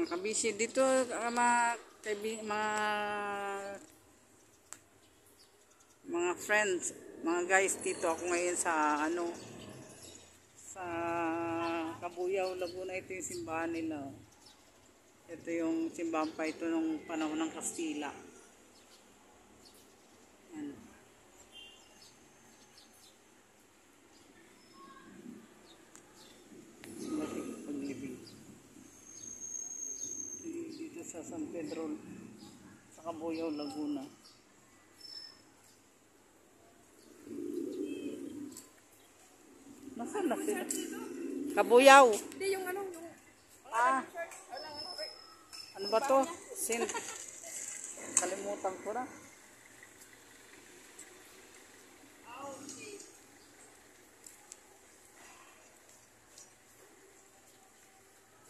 Mga kabisi dito, mga friends, mga guys, dito ako ngayon sa sa Cabuyao, Laguna. Ito yung simbahan nila. Ito yung simbahan pa ito nung panahon ng Kastila. Yan. Paglibing dito sa San Pedro sa Cabuyao, Laguna. Nasaan na sila? Cabuyao. Hindi yung ano, yung ano ba to? Kalimutan ko na.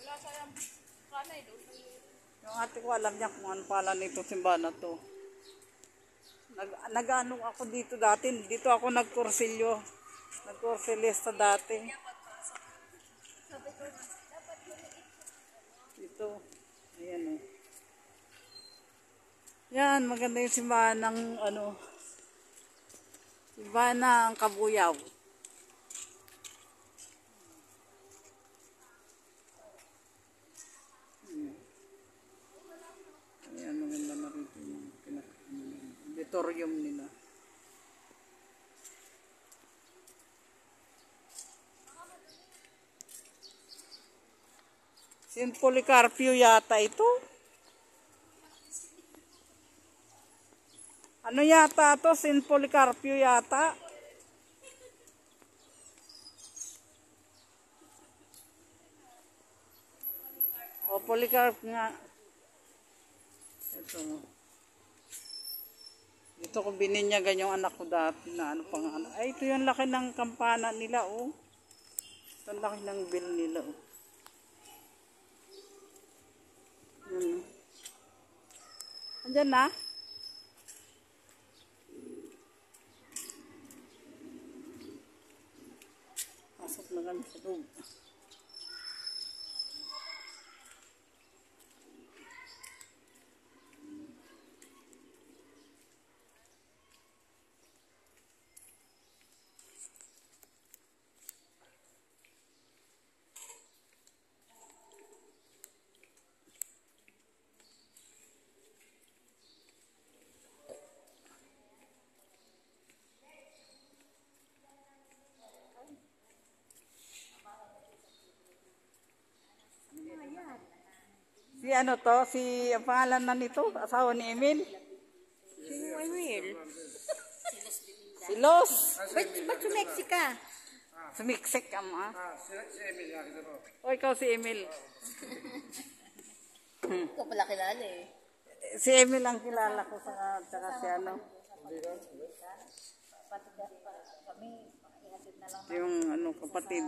wala sayang kanay doon. Yung ate ko alam niya kung ano pala nito simbahan na to. Nag-ano ako dito dati. Dito ako nagkursilyo. Nagkursilista dati. Dito. Ayan o. Yan, maganda yung simbahan ng simbahan ng Cabuyao. Ayan, maganda na rin yung auditorium nila. Saint Policarpio yata ito. Ano yata to? Saint Policarpio yata. O, Policarp nga. Ito. Dito ko bininyagan yung anak ko dati na ano pang ano. Ay, ito yung laki ng kampana nila, oh. Ito yung laki ng bell nila, oh. Yan. Andyan na? Pasok na kami sa loob. Si ano to? Si ang pangalan na nito? Asawa ni Emil? Sino Emil? Si Los. Ba't sumeksi ka? Sumiksik ka mo, ha? Si Emil nakita mo. O, ikaw si Emil. Ikaw pala kilala eh. Si Emil ang kilala ko sa tsaka si ano. Yung ano, kapatid.